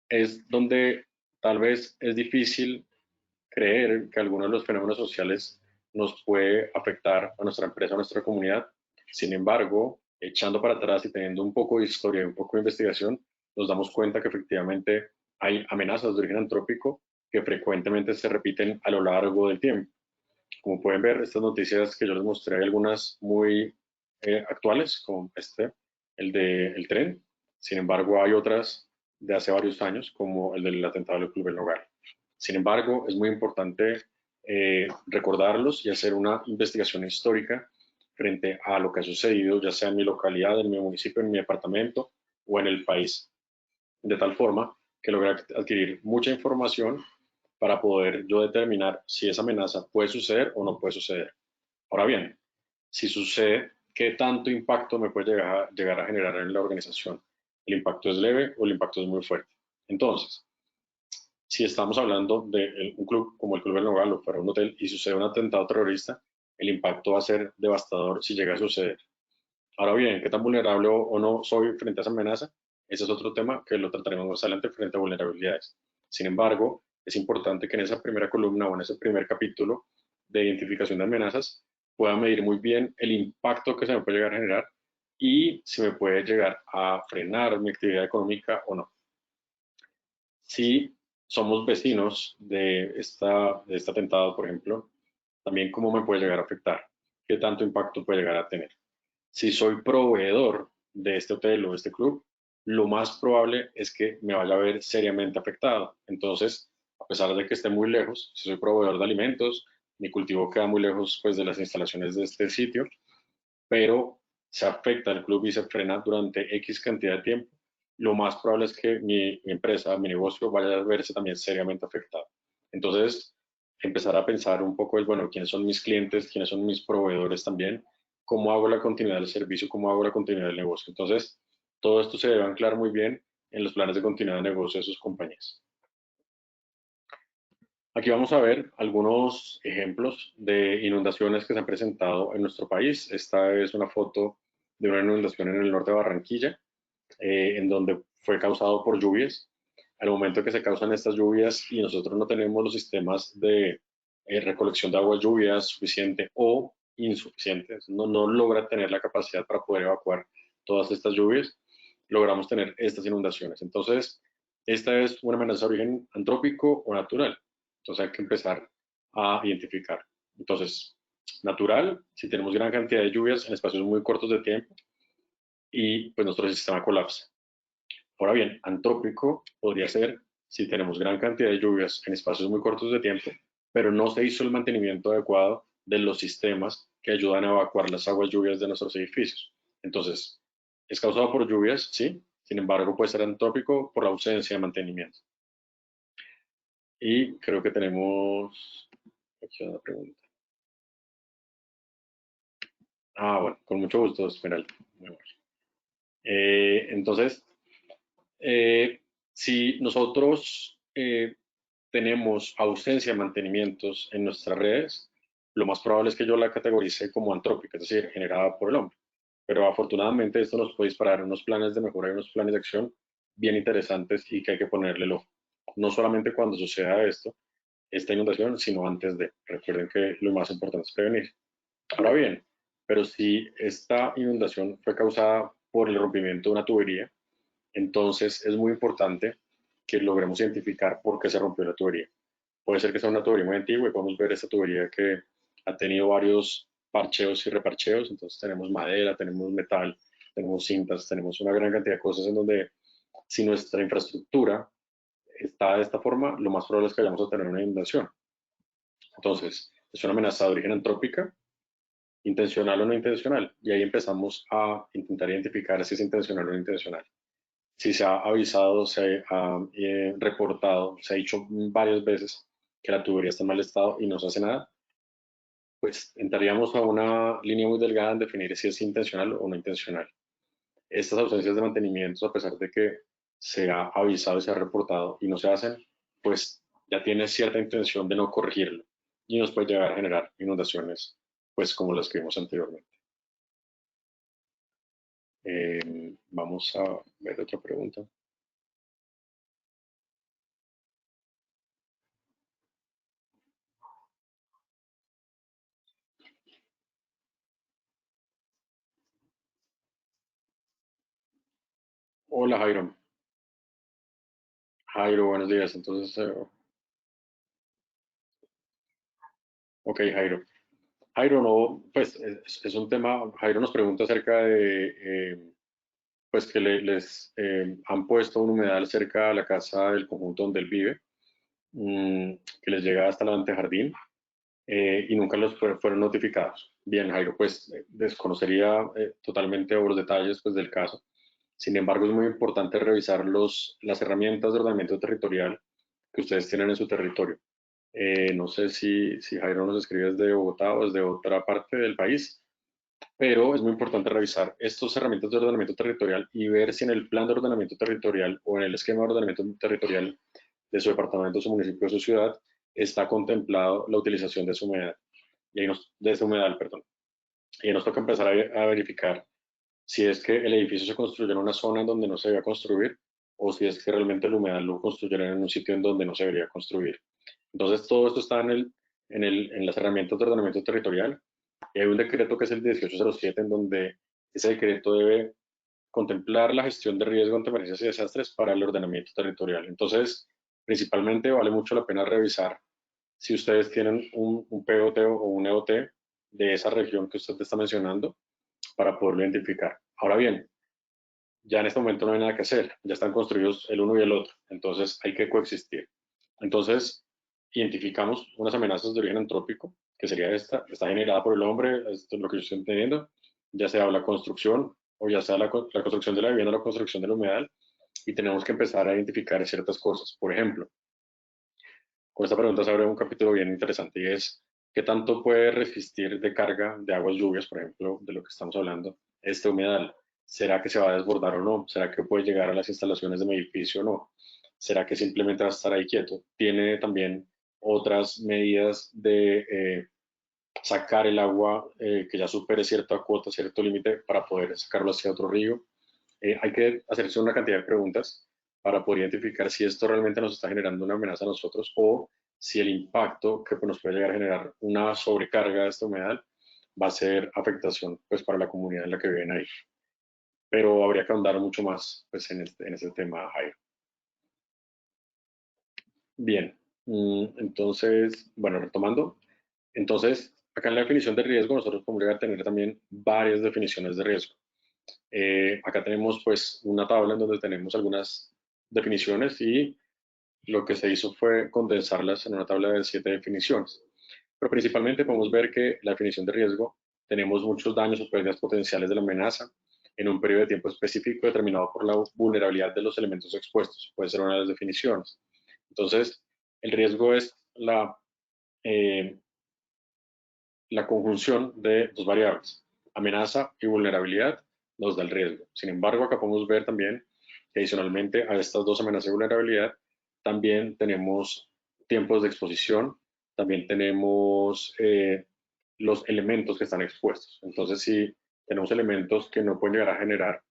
es donde tal vez es difícil creer que algunos de los fenómenos sociales nos puede afectar a nuestra empresa, a nuestra comunidad. Sin embargo, echando para atrás y teniendo un poco de historia y un poco de investigación, nos damos cuenta que efectivamente hay amenazas de origen antrópico que frecuentemente se repiten a lo largo del tiempo. Como pueden ver, estas noticias que yo les mostré, hay algunas muy actuales, como el del tren. Sin embargo, hay otras de hace varios años, como el del atentado del Club El Nogal. Sin embargo, es muy importante recordarlos y hacer una investigación histórica frente a lo que ha sucedido, ya sea en mi localidad, en mi municipio, en mi departamento o en el país, de tal forma que logre adquirir mucha información para poder yo determinar si esa amenaza puede suceder o no puede suceder. Ahora bien, si sucede, ¿qué tanto impacto me puede llegar a generar en la organización? ¿El impacto es leve o el impacto es muy fuerte? Entonces, si estamos hablando de un club como el Club El Nogal o para un hotel y sucede un atentado terrorista, el impacto va a ser devastador si llega a suceder. Ahora bien, ¿qué tan vulnerable o no soy frente a esa amenaza? Ese es otro tema que lo trataremos más adelante frente a vulnerabilidades. Sin embargo, es importante que en esa primera columna o en ese primer capítulo de identificación de amenazas pueda medir muy bien el impacto que se me puede llegar a generar y si me puede llegar a frenar mi actividad económica o no. Si somos vecinos de este atentado, por ejemplo, también cómo me puede llegar a afectar, qué tanto impacto puede llegar a tener. Si soy proveedor de este hotel o de este club, lo más probable es que me vaya a ver seriamente afectado. Entonces, a pesar de que esté muy lejos, si soy proveedor de alimentos, mi cultivo queda muy lejos pues, de las instalaciones de este sitio, pero se afecta el club y se frena durante X cantidad de tiempo, lo más probable es que mi empresa, mi negocio vaya a verse también seriamente afectado. Entonces, empezar a pensar un poco el, bueno, quiénes son mis clientes, quiénes son mis proveedores también, cómo hago la continuidad del servicio, cómo hago la continuidad del negocio. Entonces, todo esto se debe anclar muy bien en los planes de continuidad de negocio de sus compañías. Aquí vamos a ver algunos ejemplos de inundaciones que se han presentado en nuestro país. Esta es una foto de una inundación en el norte de Barranquilla, en donde fue causado por lluvias. Al momento que se causan estas lluvias y nosotros no tenemos los sistemas de recolección de agua lluvias suficiente o insuficientes, no logra tener la capacidad para poder evacuar todas estas lluvias, logramos tener estas inundaciones. Entonces, esta es una amenaza de origen antrópico o natural. Entonces hay que empezar a identificar. Entonces, natural, si tenemos gran cantidad de lluvias en espacios muy cortos de tiempo y pues nuestro sistema colapsa. Ahora bien, antrópico podría ser si tenemos gran cantidad de lluvias en espacios muy cortos de tiempo, pero no se hizo el mantenimiento adecuado de los sistemas que ayudan a evacuar las aguas lluvias de nuestros edificios. Entonces, es causado por lluvias, sí, sin embargo puede ser antrópico por la ausencia de mantenimiento. Y creo que tenemos aquí una pregunta. Bueno, con mucho gusto, Esmeralda. Entonces, si nosotros tenemos ausencia de mantenimientos en nuestras redes, lo más probable es que yo la categorice como antrópica, es decir, generada por el hombre. Pero afortunadamente esto nos puede disparar unos planes de mejora y unos planes de acción bien interesantes y que hay que ponerle el ojo. No solamente cuando suceda esta inundación, sino antes de. Recuerden que lo más importante es prevenir. Ahora bien, pero si esta inundación fue causada por el rompimiento de una tubería, entonces es muy importante que logremos identificar por qué se rompió la tubería. Puede ser que sea una tubería muy antigua y podemos ver esta tubería que ha tenido varios parcheos y reparcheos, entonces tenemos madera, tenemos metal, tenemos cintas, tenemos una gran cantidad de cosas en donde si nuestra infraestructura está de esta forma, lo más probable es que vayamos a tener una inundación. Entonces, es una amenaza de origen antrópica, intencional o no intencional, y ahí empezamos a intentar identificar si es intencional o no intencional. Si se ha avisado, se ha reportado, se ha dicho varias veces que la tubería está en mal estado y no se hace nada, pues entraríamos a una línea muy delgada en definir si es intencional o no intencional. Estas ausencias de mantenimiento, a pesar de que se ha avisado y se ha reportado y no se hacen, pues ya tiene cierta intención de no corregirlo. y nos puede llegar a generar inundaciones, pues como las que vimos anteriormente. Vamos a ver otra pregunta. Hola Jairo. Jairo, buenos días. Entonces, ok, Jairo. Jairo, no, pues es un tema, Jairo nos pregunta acerca de, pues que les han puesto un humedal cerca de la casa del conjunto donde él vive, que les llega hasta el antejardín y nunca los fueron notificados. Bien, Jairo, pues desconocería totalmente los detalles pues, del caso. Sin embargo, es muy importante revisar las herramientas de ordenamiento territorial que ustedes tienen en su territorio. No sé si Jairo nos escribe desde Bogotá o desde otra parte del país, pero es muy importante revisar estas herramientas de ordenamiento territorial y ver si en el plan de ordenamiento territorial o en el esquema de ordenamiento territorial de su departamento, su municipio, su ciudad, está contemplado la utilización de su humedal, de ese humedal, perdón. Y ahí nos toca empezar a verificar si es que el edificio se construyó en una zona en donde no se debía construir o si es que realmente el humedal lo construyeron en un sitio en donde no se debería construir. Entonces, todo esto está en las herramientas de ordenamiento territorial. Y hay un decreto que es el 1807 en donde ese decreto debe contemplar la gestión de riesgo ante emergencias y desastres para el ordenamiento territorial. Entonces, principalmente vale mucho la pena revisar si ustedes tienen un POT o un EOT de esa región que usted está mencionando para poderlo identificar. Ahora bien, ya en este momento no hay nada que hacer, ya están construidos el uno y el otro, entonces hay que coexistir. Entonces, identificamos unas amenazas de origen antrópico, que sería está generada por el hombre, esto es lo que yo estoy entendiendo, ya sea la construcción o ya sea la construcción de la vivienda o la construcción del humedal, y tenemos que empezar a identificar ciertas cosas. Por ejemplo, con esta pregunta se abre un capítulo bien interesante y es, ¿qué tanto puede resistir de carga de aguas lluvias, por ejemplo, de lo que estamos hablando, este humedal? ¿Será que se va a desbordar o no? ¿Será que puede llegar a las instalaciones de mi edificio o no? ¿Será que simplemente va a estar ahí quieto? Tiene también otras medidas de sacar el agua que ya supere cierta cuota, cierto límite para poder sacarlo hacia otro río. Hay que hacerse una cantidad de preguntas para poder identificar si esto realmente nos está generando una amenaza a nosotros o si el impacto que nos puede llegar a generar una sobrecarga de esta humedad va a ser afectación pues, para la comunidad en la que viven ahí. Pero habría que ahondar mucho más pues, en este tema, Jairo. Bien, entonces, bueno, retomando, entonces, acá en la definición de riesgo nosotros podemos llegar a tener también varias definiciones de riesgo. Acá tenemos pues una tabla en donde tenemos algunas definiciones y lo que se hizo fue condensarlas en una tabla de 7 definiciones. Pero principalmente podemos ver que la definición de riesgo tenemos muchos daños o pérdidas potenciales de la amenaza en un periodo de tiempo específico determinado por la vulnerabilidad de los elementos expuestos. Puede ser una de las definiciones. Entonces, el riesgo es eh, la conjunción de dos variables, amenaza y vulnerabilidad, nos da el riesgo. Sin embargo, acá podemos ver también que adicionalmente a estas dos amenazas y vulnerabilidad, también tenemos tiempos de exposición, también tenemos los elementos que están expuestos. Entonces, si tenemos elementos que no pueden llegar a generar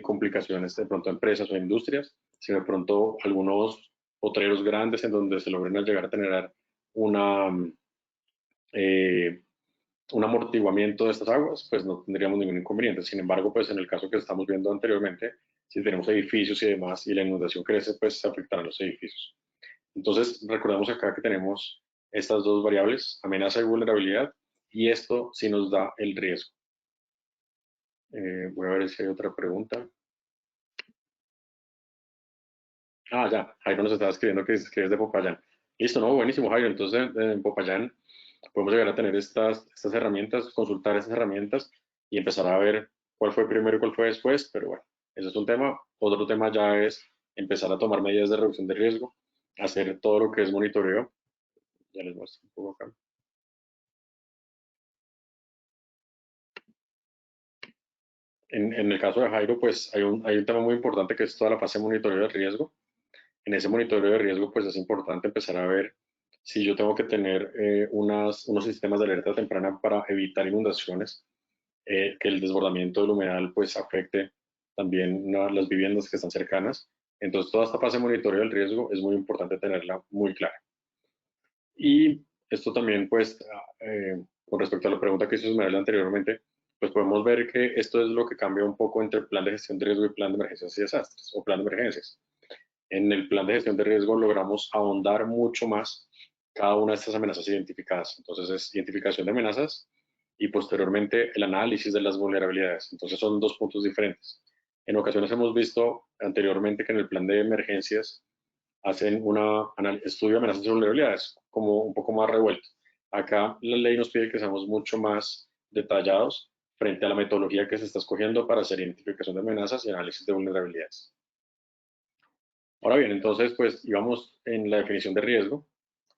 complicaciones de pronto a empresas o industrias, sino de pronto algunos potreros grandes en donde se logren llegar a generar una, eh, un amortiguamiento de estas aguas, pues no tendríamos ningún inconveniente. Sin embargo, pues en el caso que estamos viendo anteriormente, si tenemos edificios y demás y la inundación crece, pues se afectarán los edificios. Entonces, recordemos acá que tenemos estas dos variables, amenaza y vulnerabilidad, y esto sí nos da el riesgo. Voy a ver si hay otra pregunta. Ah, ya, Jairo nos estaba escribiendo que es de Popayán. Listo, no, buenísimo, Jairo. Entonces, en Popayán podemos llegar a tener estas herramientas, consultar estas herramientas y empezar a ver cuál fue primero y cuál fue después, pero bueno, eso es un tema. Otro tema ya es empezar a tomar medidas de reducción de riesgo, hacer todo lo que es monitoreo. Ya les muestro un poco acá. En el caso de Jairo, pues hay un tema muy importante que es toda la fase de monitoreo de riesgo. En ese monitoreo de riesgo, pues es importante empezar a ver si yo tengo que tener unos sistemas de alerta temprana para evitar inundaciones, que el desbordamiento del humedal pues afecte también las viviendas que están cercanas. Entonces, toda esta fase de monitoreo del riesgo es muy importante tenerla muy clara. Y esto también, pues, con respecto a la pregunta que hizo Ismael anteriormente, pues podemos ver que esto es lo que cambia un poco entre el plan de gestión de riesgo y plan de emergencias y desastres, o plan de emergencias. En el plan de gestión de riesgo logramos ahondar mucho más cada una de estas amenazas identificadas. Entonces, es identificación de amenazas y posteriormente el análisis de las vulnerabilidades. Entonces, son dos puntos diferentes. En ocasiones hemos visto anteriormente que en el plan de emergencias hacen un estudio de amenazas y vulnerabilidades, como un poco más revuelto. Acá la ley nos pide que seamos mucho más detallados frente a la metodología que se está escogiendo para hacer identificación de amenazas y análisis de vulnerabilidades. Ahora bien, entonces, pues íbamos en la definición de riesgo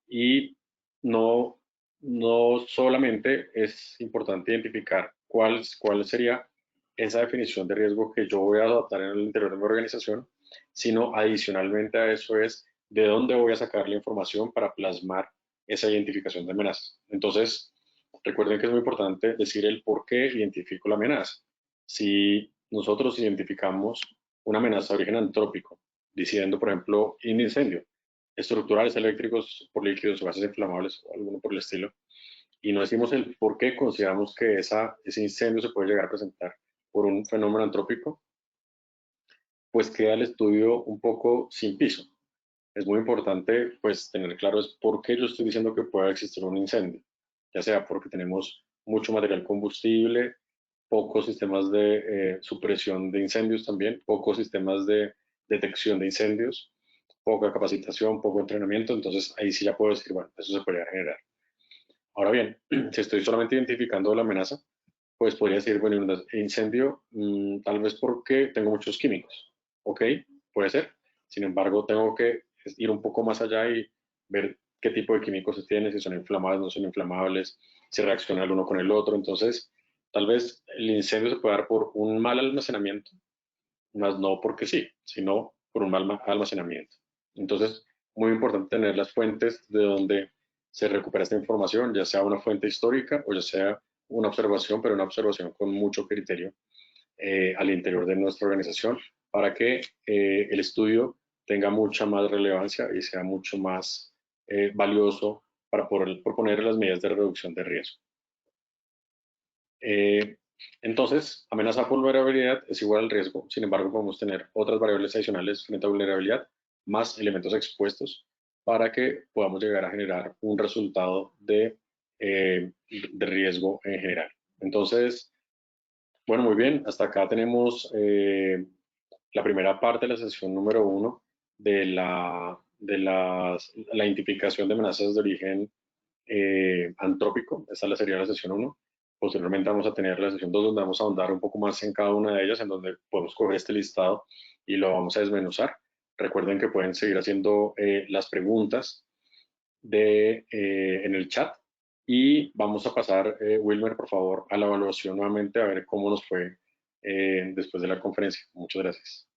y no, no solamente es importante identificar cuál sería esa definición de riesgo que yo voy a adoptar en el interior de mi organización, sino adicionalmente a eso es de dónde voy a sacar la información para plasmar esa identificación de amenazas. Entonces, recuerden que es muy importante decir el por qué identifico la amenaza. Si nosotros identificamos una amenaza de origen antrópico, diciendo, por ejemplo, un incendio, estructurales eléctricos por líquidos o gases inflamables o alguno por el estilo, y no decimos el por qué consideramos que ese incendio se puede llegar a presentar por un fenómeno antrópico, pues queda el estudio un poco sin piso. Es muy importante pues tener claro es por qué yo estoy diciendo que puede existir un incendio, ya sea porque tenemos mucho material combustible, pocos sistemas de supresión de incendios también, pocos sistemas de detección de incendios, poca capacitación, poco entrenamiento, entonces ahí sí ya puedo decir, bueno, eso se podría generar. Ahora bien, si estoy solamente identificando la amenaza, pues podría decir, bueno, un incendio, tal vez porque tengo muchos químicos, ¿ok? Puede ser. Sin embargo, tengo que ir un poco más allá y ver qué tipo de químicos se tiene, si son inflamables, no son inflamables, si reacciona el uno con el otro. Entonces, tal vez el incendio se puede dar por un mal almacenamiento, más no porque sí, sino por un mal almacenamiento. Entonces, muy importante tener las fuentes de donde se recupera esta información, ya sea una fuente histórica o ya sea una observación, pero una observación con mucho criterio al interior de nuestra organización para que el estudio tenga mucha más relevancia y sea mucho más valioso para poder proponer las medidas de reducción de riesgo. Entonces, amenaza por vulnerabilidad es igual al riesgo. Sin embargo, podemos tener otras variables adicionales frente a vulnerabilidad, más elementos expuestos, para que podamos llegar a generar un resultado de riesgo en general. Entonces, bueno, muy bien. Hasta acá tenemos la primera parte de la sesión número 1 de la identificación de amenazas de origen antrópico. Esta sería la sesión 1. Posteriormente vamos a tener la sesión 2 donde vamos a ahondar un poco más en cada una de ellas, en donde podemos coger este listado y lo vamos a desmenuzar. Recuerden que pueden seguir haciendo las preguntas en el chat y vamos a pasar, Wilmer, por favor, a la evaluación nuevamente a ver cómo nos fue después de la conferencia. Muchas gracias.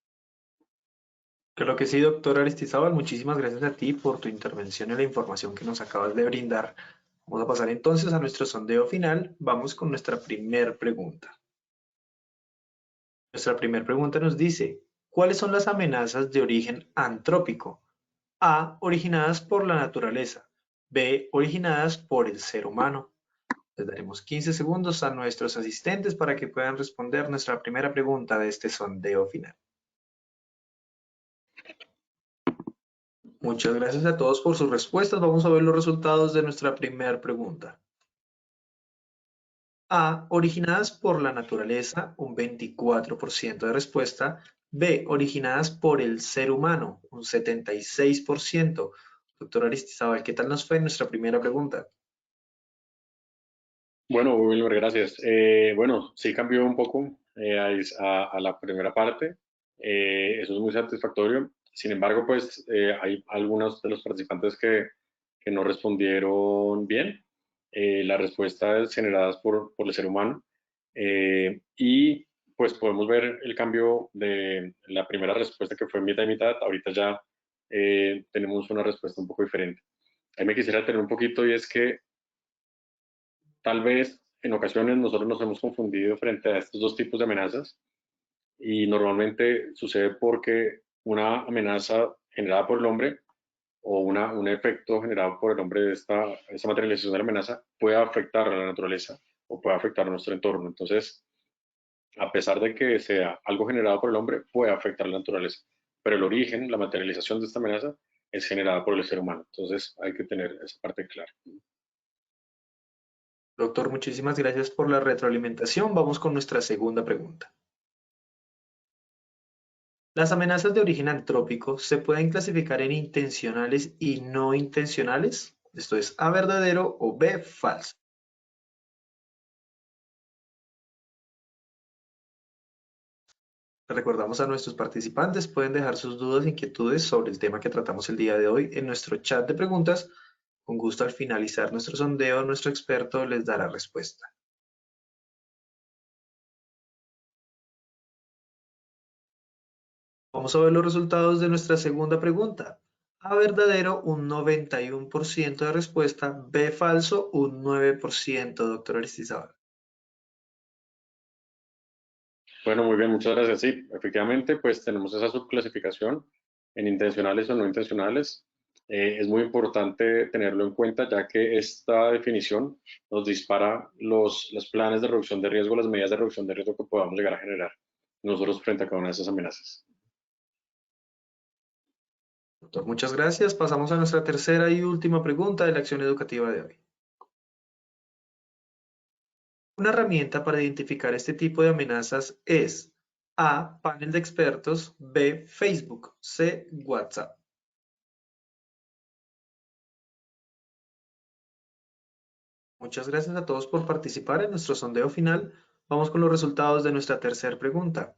Claro que sí, doctor Aristizábal, muchísimas gracias a ti por tu intervención y la información que nos acabas de brindar. Vamos a pasar entonces a nuestro sondeo final. Vamos con nuestra primera pregunta. Nuestra primera pregunta nos dice, ¿cuáles son las amenazas de origen antrópico? A, originadas por la naturaleza. B, originadas por el ser humano. Les daremos 15 segundos a nuestros asistentes para que puedan responder nuestra primera pregunta de este sondeo final. Muchas gracias a todos por sus respuestas. Vamos a ver los resultados de nuestra primera pregunta. A, originadas por la naturaleza, un 24% de respuesta. B, originadas por el ser humano, un 76%. Doctor Aristizábal, ¿qué tal nos fue nuestra primera pregunta? Bueno, Wilmer, gracias. Bueno, sí cambió un poco a la primera parte. Eso es muy satisfactorio. Sin embargo, pues hay algunos de los participantes que no respondieron bien. Las respuestas generadas por el ser humano. Y pues podemos ver el cambio de la primera respuesta que fue mitad y mitad. Ahorita ya tenemos una respuesta un poco diferente. ahí me quisiera tener un poquito, y es que tal vez en ocasiones nosotros nos hemos confundido frente a estos dos tipos de amenazas, y normalmente sucede porque una amenaza generada por el hombre o un efecto generado por el hombre de esta materialización de la amenaza puede afectar a la naturaleza o puede afectar a nuestro entorno. Entonces, a pesar de que sea algo generado por el hombre, puede afectar a la naturaleza, pero el origen, la materialización de esta amenaza es generada por el ser humano. Entonces, hay que tener esa parte clara. Doctor, muchísimas gracias por la retroalimentación. Vamos con nuestra segunda pregunta. Las amenazas de origen antrópico se pueden clasificar en intencionales y no intencionales. Esto es A, verdadero, o B, falso. Recordamos a nuestros participantes, pueden dejar sus dudas e inquietudes sobre el tema que tratamos el día de hoy en nuestro chat de preguntas. Con gusto, al finalizar nuestro sondeo, nuestro experto les dará respuesta. Vamos a ver los resultados de nuestra segunda pregunta. A, verdadero, un 91% de respuesta. B, falso, un 9%, doctor Aristizábal. Bueno, muy bien, muchas gracias. Sí, efectivamente, pues tenemos esa subclasificación en intencionales o no intencionales. Es muy importante tenerlo en cuenta, ya que esta definición nos dispara los planes de reducción de riesgo, las medidas de reducción de riesgo que podamos llegar a generar nosotros frente a cada una de esas amenazas. Doctor, muchas gracias. Pasamos a nuestra tercera y última pregunta de la acción educativa de hoy. Una herramienta para identificar este tipo de amenazas es A, panel de expertos, B, Facebook, C, WhatsApp. Muchas gracias a todos por participar en nuestro sondeo final. Vamos con los resultados de nuestra tercera pregunta.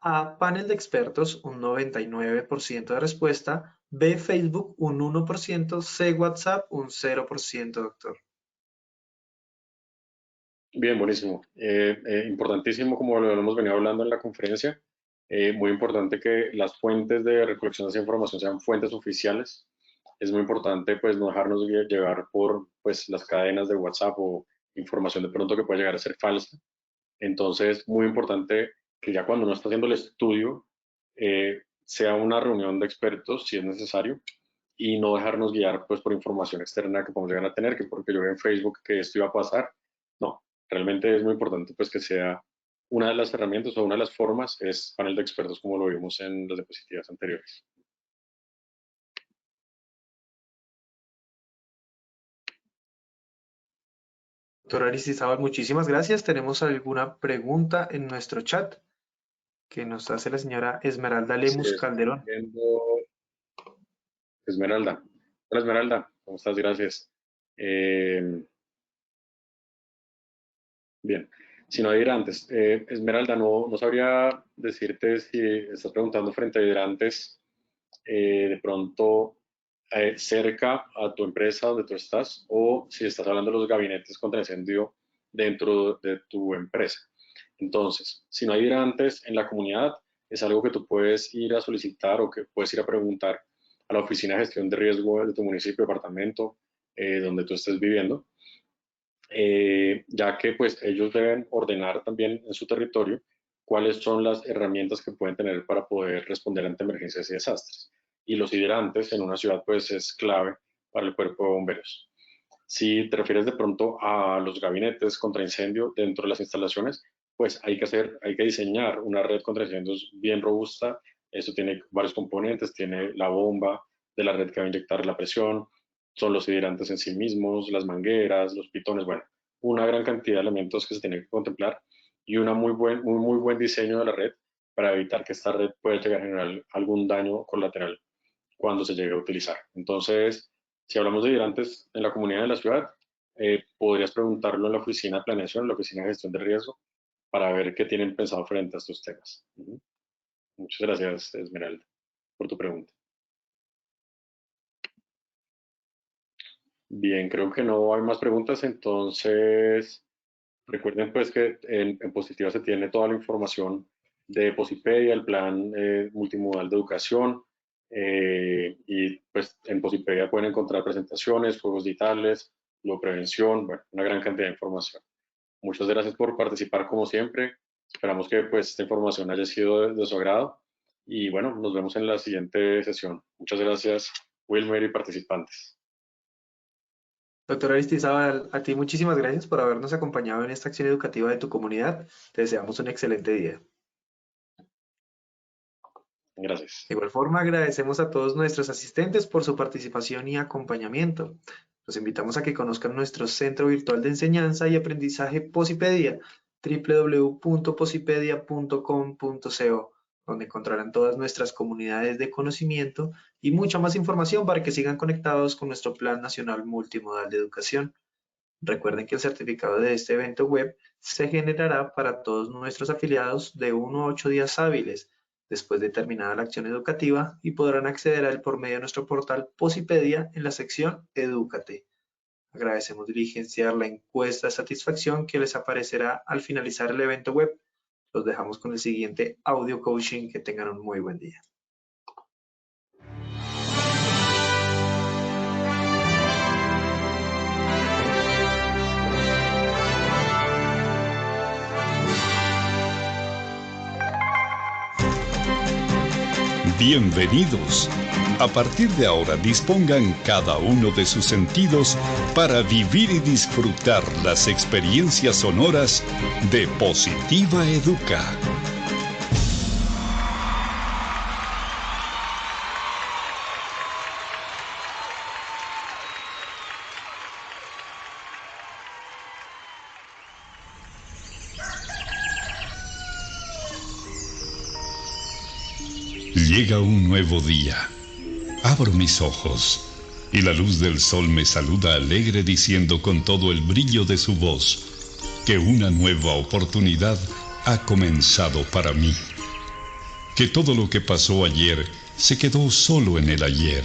A, panel de expertos, un 99% de respuesta. B, Facebook, un 1%. C, WhatsApp, un 0%, doctor. Bien, buenísimo. Importantísimo, como lo hemos venido hablando en la conferencia, muy importante que las fuentes de recolección de esa información sean fuentes oficiales. Es muy importante pues no dejarnos llevar por pues las cadenas de WhatsApp o información de pronto que puede llegar a ser falsa. Entonces, muy importante que ya cuando uno está haciendo el estudio, sea una reunión de expertos si es necesario, y no dejarnos guiar pues por información externa que podemos llegar a tener, que porque yo veo en Facebook que esto iba a pasar. No, realmente es muy importante pues que sea una de las herramientas o una de las formas es panel de expertos, como lo vimos en las diapositivas anteriores. Doctor Aristizábal, muchísimas gracias. Tenemos alguna pregunta en nuestro chat que nos hace la señora Esmeralda Sí, Lemus estoy Calderón. viendo Esmeralda. Hola Esmeralda, ¿cómo estás? Gracias. Bien, si no hidrantes. Esmeralda, no sabría decirte si estás preguntando frente a hidrantes, de pronto cerca a tu empresa donde tú estás, o si estás hablando de los gabinetes contra incendio dentro de tu empresa. Entonces, si no hay hidrantes en la comunidad, es algo que tú puedes ir a solicitar o que puedes ir a preguntar a la oficina de gestión de riesgo de tu municipio, departamento, donde tú estés viviendo, ya que pues ellos deben ordenar también en su territorio cuáles son las herramientas que pueden tener para poder responder ante emergencias y desastres. Y los hidrantes en una ciudad pues es clave para el cuerpo de bomberos. Si te refieres de pronto a los gabinetes contra incendio dentro de las instalaciones, pues hay que diseñar una red contra incendios bien robusta. Eso tiene varios componentes, tiene la bomba de la red que va a inyectar la presión, son los hidrantes en sí mismos, las mangueras, los pitones, bueno, una gran cantidad de elementos que se tienen que contemplar, y un muy buen diseño de la red para evitar que esta red pueda llegar a generar algún daño colateral cuando se llegue a utilizar. Entonces, si hablamos de hidrantes en la comunidad de la ciudad, podrías preguntarlo en la oficina de planeación, en la oficina de gestión de riesgo, para ver qué tienen pensado frente a estos temas. Muchas gracias, Esmeralda, por tu pregunta. Bien, creo que no hay más preguntas, entonces recuerden pues que en Positiva se tiene toda la información de Posipedia, el plan multimodal de educación, y pues en Posipedia pueden encontrar presentaciones, juegos digitales, prevención, bueno, una gran cantidad de información. Muchas gracias por participar como siempre. Esperamos que pues esta información haya sido de su agrado y bueno, nos vemos en la siguiente sesión. Muchas gracias, Wilmer y participantes. Doctor Aristizábal, a ti muchísimas gracias por habernos acompañado en esta acción educativa de tu comunidad. Te deseamos un excelente día. Gracias. De igual forma, agradecemos a todos nuestros asistentes por su participación y acompañamiento. Los invitamos a que conozcan nuestro Centro Virtual de Enseñanza y Aprendizaje Posipedia, www.posipedia.com.co, donde encontrarán todas nuestras comunidades de conocimiento y mucha más información para que sigan conectados con nuestro Plan Nacional Multimodal de Educación. Recuerden que el certificado de este evento web se generará para todos nuestros afiliados de 1 a 8 días hábiles después de terminada la acción educativa y podrán acceder a él por medio de nuestro portal Posipedia en la sección Edúcate. Agradecemos diligenciar la encuesta de satisfacción que les aparecerá al finalizar el evento web. Los dejamos con el siguiente audio coaching. Que tengan un muy buen día. Bienvenidos. A partir de ahora dispongan cada uno de sus sentidos para vivir y disfrutar las experiencias sonoras de Positiva Educa. Llega un nuevo día. Abro mis ojos y la luz del sol me saluda alegre diciendo con todo el brillo de su voz que una nueva oportunidad ha comenzado para mí. Que todo lo que pasó ayer se quedó solo en el ayer.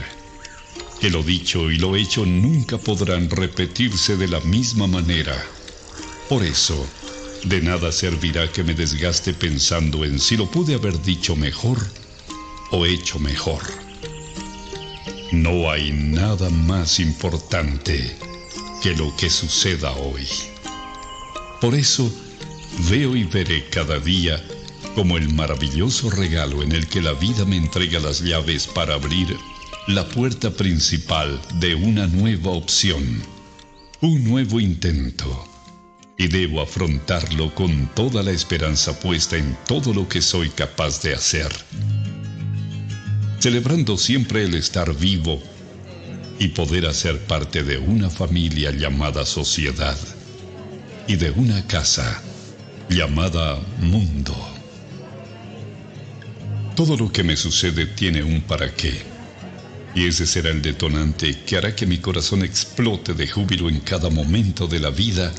Que lo dicho y lo hecho nunca podrán repetirse de la misma manera. Por eso, de nada servirá que me desgaste pensando en si lo pude haber dicho mejor o hecho mejor. No hay nada más importante que lo que suceda hoy. Por eso, veo y veré cada día como el maravilloso regalo en el que la vida me entrega las llaves para abrir la puerta principal de una nueva opción, un nuevo intento, y debo afrontarlo con toda la esperanza puesta en todo lo que soy capaz de hacer, celebrando siempre el estar vivo y poder hacer parte de una familia llamada sociedad y de una casa llamada mundo. Todo lo que me sucede tiene un para qué, y ese será el detonante que hará que mi corazón explote de júbilo en cada momento de la vida,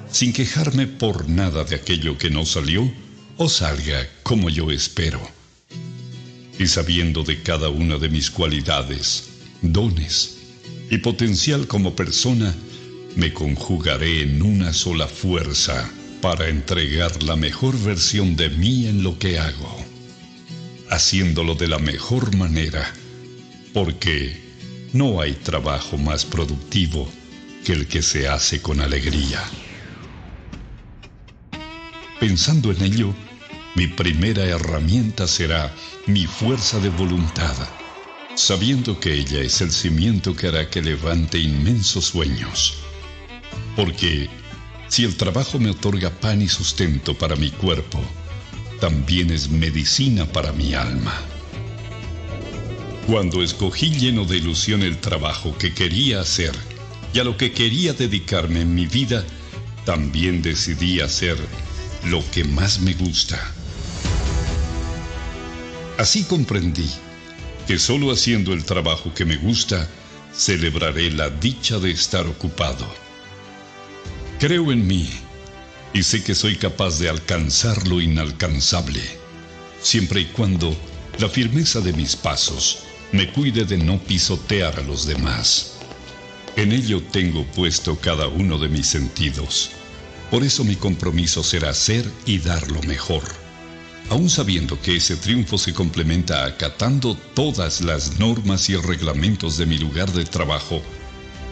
sin quejarme por nada de aquello que no salió o salga como yo espero. Y sabiendo de cada una de mis cualidades, dones y potencial como persona, me conjugaré en una sola fuerza para entregar la mejor versión de mí en lo que hago, haciéndolo de la mejor manera, porque no hay trabajo más productivo que el que se hace con alegría. Pensando en ello, mi primera herramienta será mi fuerza de voluntad, sabiendo que ella es el cimiento que hará que levante inmensos sueños. Porque si el trabajo me otorga pan y sustento para mi cuerpo, también es medicina para mi alma. Cuando escogí lleno de ilusión el trabajo que quería hacer y a lo que quería dedicarme en mi vida, también decidí hacer lo que más me gusta. Así comprendí que solo haciendo el trabajo que me gusta, celebraré la dicha de estar ocupado. Creo en mí y sé que soy capaz de alcanzar lo inalcanzable, siempre y cuando la firmeza de mis pasos me cuide de no pisotear a los demás. En ello tengo puesto cada uno de mis sentidos. Por eso mi compromiso será ser y dar lo mejor, aun sabiendo que ese triunfo se complementa acatando todas las normas y reglamentos de mi lugar de trabajo,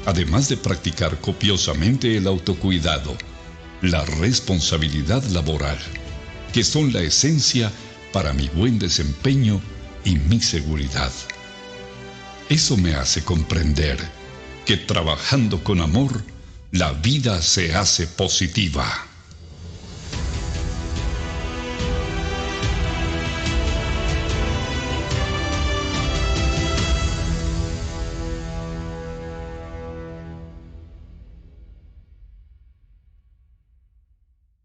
además de practicar copiosamente el autocuidado, la responsabilidad laboral, que son la esencia para mi buen desempeño y mi seguridad. Eso me hace comprender que trabajando con amor, la vida se hace positiva.